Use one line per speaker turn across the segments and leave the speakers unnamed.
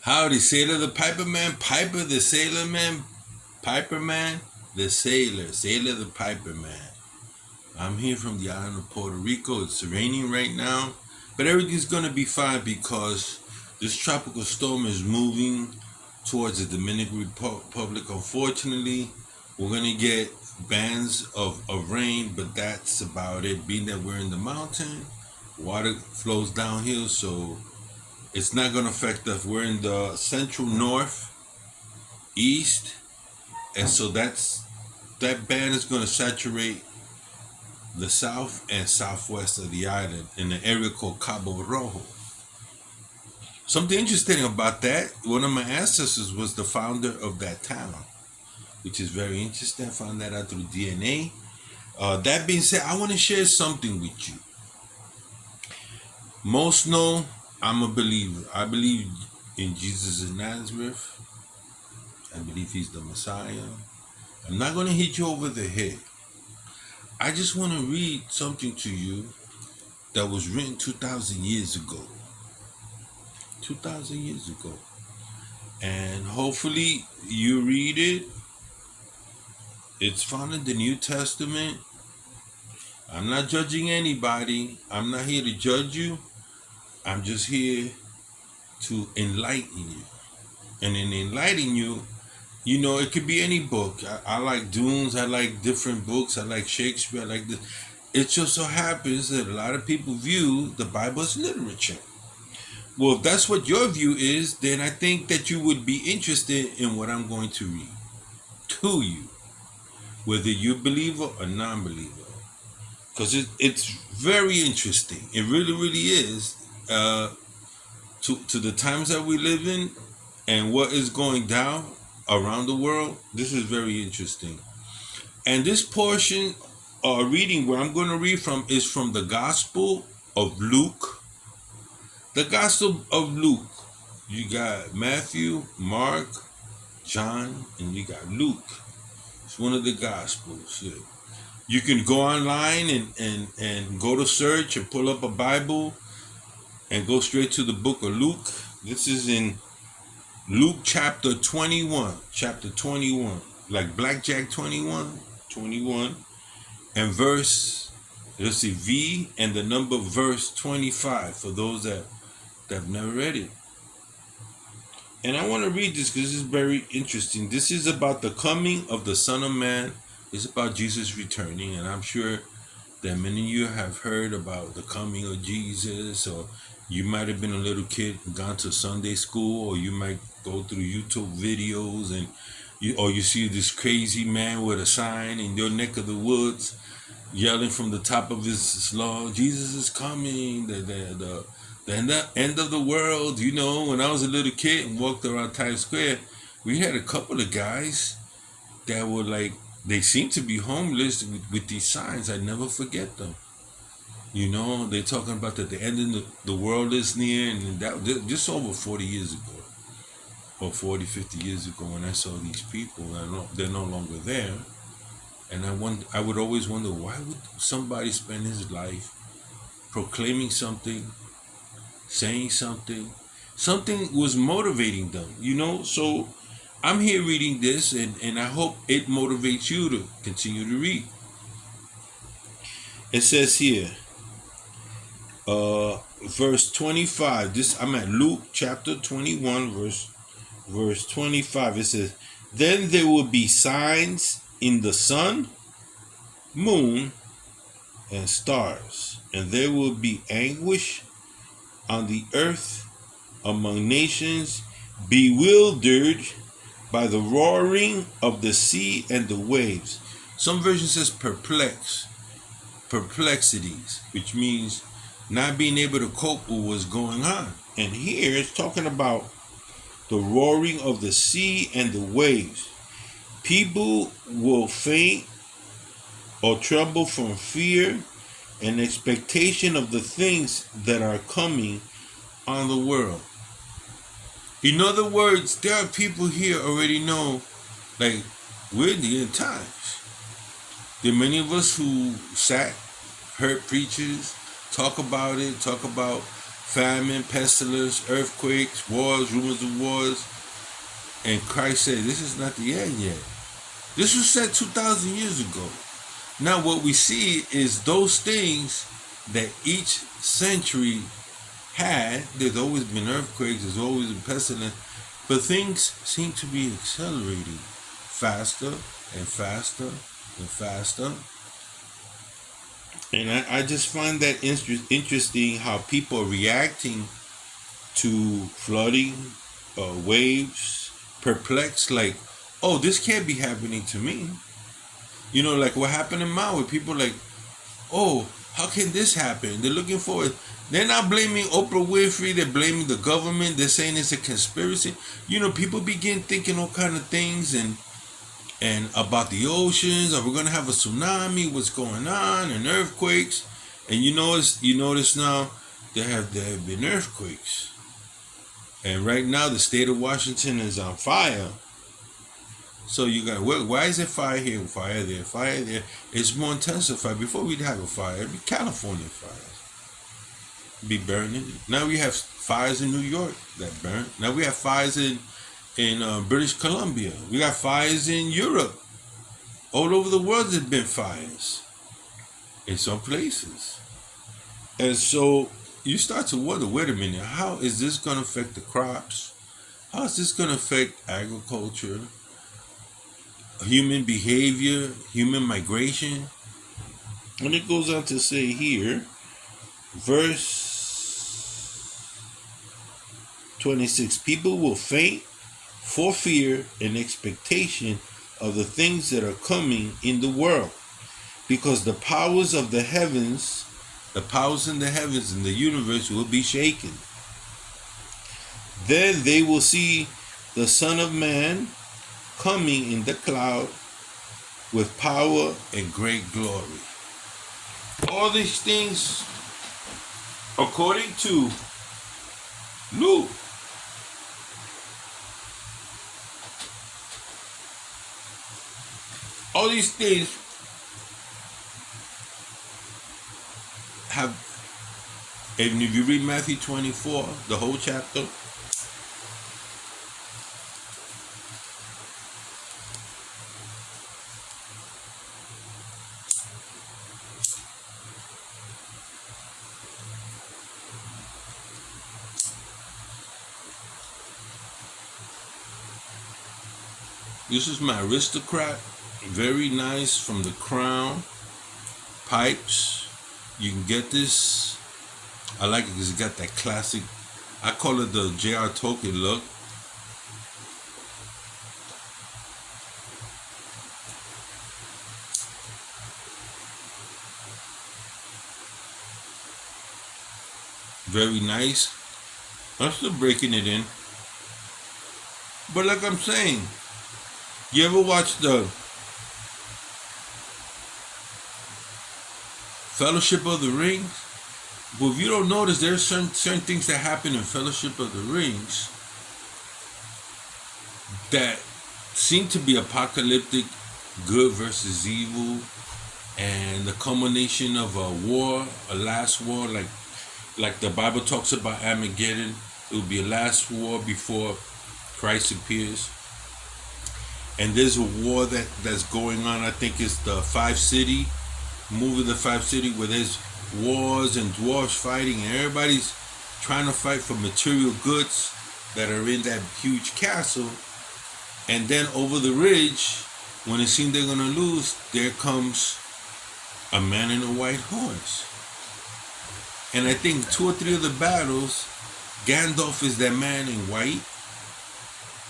Howdy, Sailor the Piper Man, Piper the Sailor Man, Piper Man the Sailor, Sailor the Piper Man. I'm here from the island of Puerto Rico. It's raining right now, but everything's gonna be fine because this tropical storm is moving towards the Dominican Republic. Unfortunately, we're gonna get bands of rain, but that's about it. Being that we're in the mountain, water flows downhill, so it's not gonna affect us. We're in the central north, east, and so that band is gonna saturate the south and southwest of the island in an area called Cabo Rojo. Something interesting about that, one of my ancestors was the founder of that town, which is very interesting. I found that out through DNA. That being said, I want to share something with you. Most know I'm a believer. I believe in Jesus of Nazareth. I believe he's the Messiah. I'm not going to hit you over the head. I just want to read something to you that was written 2,000 years ago. 2,000 years ago. And hopefully you read it. It's found in the New Testament. I'm not judging anybody. I'm not here to judge you. I'm just here to enlighten you. And in enlightening you, you know, it could be any book. I like Dunes. I like different books. I like Shakespeare. I like this. It just so happens that a lot of people view the Bible as literature. Well, if that's what your view is, then I think that you would be interested in what I'm going to read to you, whether you're a believer or non-believer. Because it's very interesting. It really, really is. To the times that we live in and what is going down around the world, this is very interesting. And this portion reading where I'm going to read from is from the Gospel of Luke. The Gospel of Luke. You got Matthew, Mark, John, and you got Luke. It's one of the Gospels. Yeah. You can go online and go to search and pull up a Bible and go straight to the book of Luke. This is in Luke chapter 21. Chapter 21. Like Blackjack 21. 21. And verse, let's see, V and the number verse 25 for those that have never read it. And I want to read this because this is very interesting. This is about the coming of the Son of Man. It's about Jesus returning, and I'm sure that many of you have heard about the coming of Jesus, or you might have been a little kid and gone to Sunday school, or you might go through YouTube videos and you see this crazy man with a sign in your neck of the woods yelling from the top of his lungs, Jesus is coming, the end of the world. You know, when I was a little kid and walked around Times Square, we had a couple of guys that were like, they seemed to be homeless with these signs. I never forget them. You know, they're talking about that the end of the world is near, and that just over 40 years ago, or 40, 50 years ago, when I saw these people. They're no longer there. And I would always wonder, why would somebody spend his life proclaiming something, saying something was motivating them, you know? So I'm here reading this, and I hope it motivates you to continue to read. It says here, verse 25. I'm at Luke chapter 21, verse 25. It says, "Then there will be signs in the sun, moon, and stars, and there will be anguish on the earth among nations, bewildered by the roaring of the sea and the waves." Some version says perplexities, which means not being able to cope with what's going on. And here it's talking about the roaring of the sea and the waves. People will faint or tremble from fear and expectation of the things that are coming on the world. In other words, there are people here already know, like, we're in the end times. There are many of us who sat, heard preachers, talk about famine, pestilence, earthquakes, wars, rumors of wars. And Christ said, this is not the end yet. This was said 2,000 years ago. Now what we see is those things that each century had. There's always been earthquakes, there's always been pestilence, but things seem to be accelerating faster and faster and faster. And I just find that interesting how people are reacting to flooding, waves, perplexed, like, oh, this can't be happening to me. You know, like what happened in Maui. People like, oh, how can this happen? They're looking for it. They're not blaming Oprah Winfrey. They're blaming the government. They're saying it's a conspiracy. You know, people begin thinking all kind of things and about the oceans. Are we going to have a tsunami? What's going on? And earthquakes. And you notice now there have been earthquakes. And right now the state of Washington is on fire. So you got, why is there fire here, fire there, fire there? It's more intensified. Before we'd have a fire, it'd be California fires. It'd be burning. Now we have fires in New York that burn. Now we have fires in British Columbia. We got fires in Europe. All over the world there's been fires in some places. And so you start to wonder, wait a minute, how is this going to affect the crops? How is this going to affect agriculture? Human behavior, human migration. And it goes on to say here, verse 26, people will faint for fear and expectation of the things that are coming in the world, because the powers of the heavens, the powers in the heavens and the universe will be shaken. Then they will see the Son of Man coming in the cloud with power and great glory. All these things, according to Luke, all these things have, and if you read Matthew 24, the whole chapter, this is my Aristocrat, very nice, from the Crown pipes. You can get this. I like it because it got that classic, I call it the J.R. Tolkien look. Very nice. I'm still breaking it in. But like I'm saying, you ever watch the Fellowship of the Rings? Well, if you don't notice, there's certain things that happen in Fellowship of the Rings that seem to be apocalyptic, good versus evil, and the culmination of a war, a last war, like the Bible talks about Armageddon. It will be a last war before Christ appears. And there's a war that's going on. I think it's the Five City movie, the Five City, where there's wars and dwarves fighting, and everybody's trying to fight for material goods that are in that huge castle. And then over the ridge, when it seems they're gonna lose, there comes a man in a white horse. And I think 2 or 3 of the battles, Gandalf is that man in white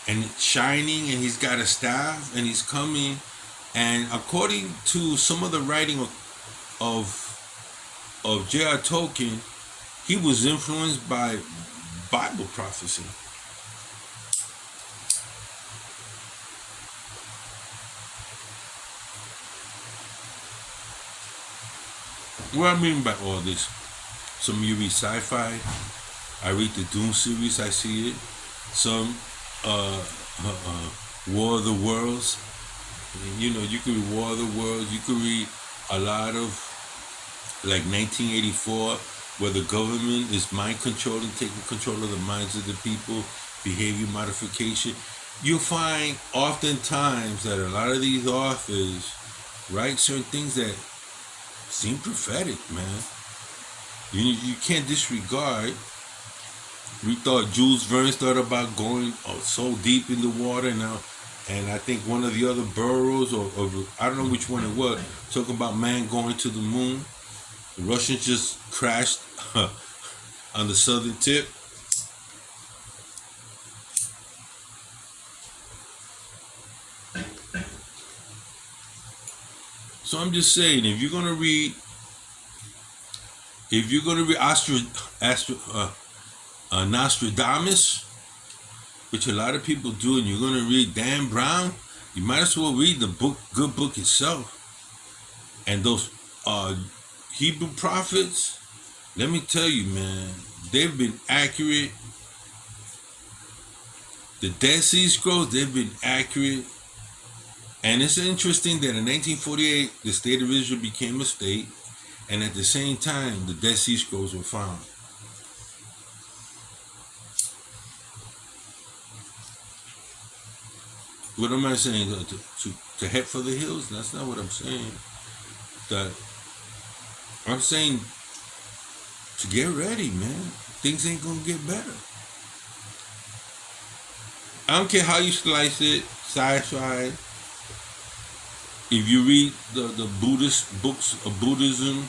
and shining, and he's got a staff, and he's coming. And according to some of the writing of J.R. Tolkien, he was influenced by Bible prophecy. What I mean by all this, some of you read sci-fi, I read the Dune series, I see it. Some War of the Worlds. You know, you can read War of the Worlds. You can read a lot of, like 1984. where the government is mind controlling, taking control of the minds of the people, behavior modification. You'll find oftentimes that a lot of these authors write certain things that seem prophetic, man. You can't disregard. We thought Jules Verne thought about going so deep in the water now, and I think one of the other burrows, or I don't know which one it was, talking about man going to the moon. The Russians just crashed on the southern tip. So I'm just saying, if you're gonna read Nostradamus, which a lot of people do, and you're gonna read Dan Brown, you might as well read the good book itself. And those Hebrew prophets, let me tell you, man, they've been accurate. The Dead Sea Scrolls, they've been accurate. And it's interesting that in 1948, the state of Israel became a state, and at the same time, the Dead Sea Scrolls were found. What am I saying? To head for the hills? That's not what I'm saying. That I'm saying to get ready, man. Things ain't gonna get better. I don't care how you slice it, sci-fi. If you read the Buddhist books of Buddhism,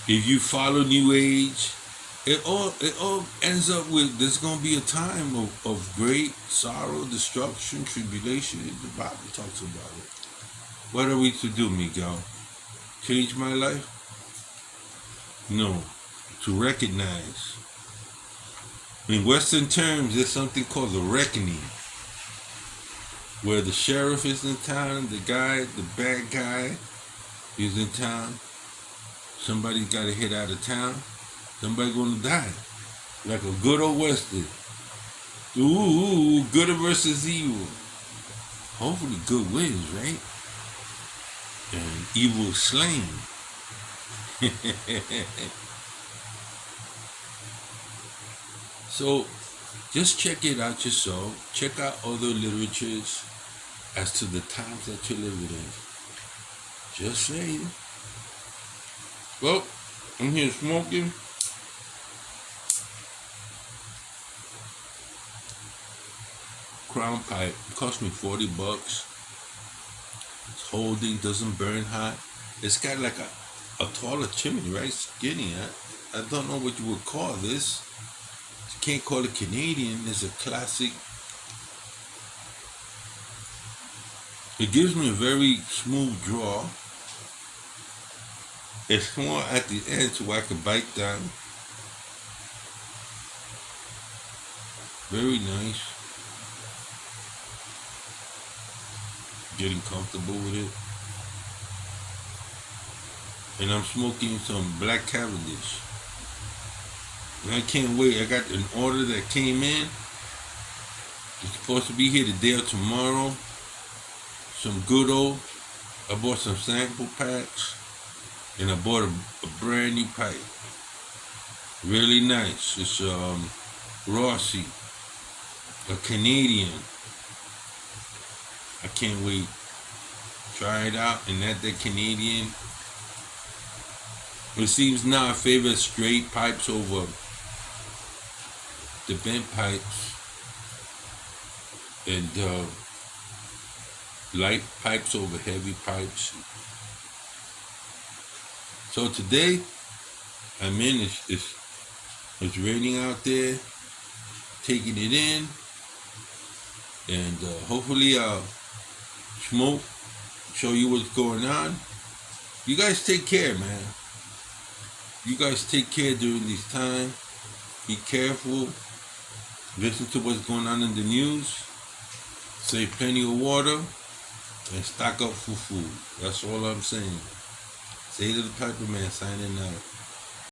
if you follow New Age, it all ends up with there's gonna be a time of great sorrow, destruction, tribulation. The Bible talks about it. What are we to do, Miguel? Change my life? No. To recognize. In Western terms, there's something called the reckoning, where the sheriff is in town, the bad guy is in town. Somebody's got to hit out of town. Somebody's going to die. Like a good old Western. Ooh, good versus evil. Hopefully good wins, right? And evil is slain. So, just check it out yourself. Check out other literatures as to the times that you're living in. Just saying. Well, I'm here smoking. Crown pipe. It cost me $40. It's holding, doesn't burn hot. It's got like a taller chimney, right? Skinny. I don't know what you would call this. You can't call it Canadian. It's a classic. It gives me a very smooth draw. It's small at the end so I can bite down. Very nice. Getting comfortable with it. And I'm smoking some Black Cavendish. And I can't wait. I got an order that came in. It's supposed to be here today or tomorrow. Some good old. I bought some sample packs. And I bought a brand new pipe. Really nice. It's Rossi. A Canadian. I can't wait. Try it out. And that Canadian. It seems now I favor straight pipes over the bent pipes. And light pipes over heavy pipes. So today, I'm in, it's raining out there, taking it in, and hopefully I'll smoke, show you what's going on. You guys take care, man. You guys take care during this time. Be careful. Listen to what's going on in the news. Save plenty of water, and stock up for food. That's all I'm saying. Say to the Piper Man, signing out.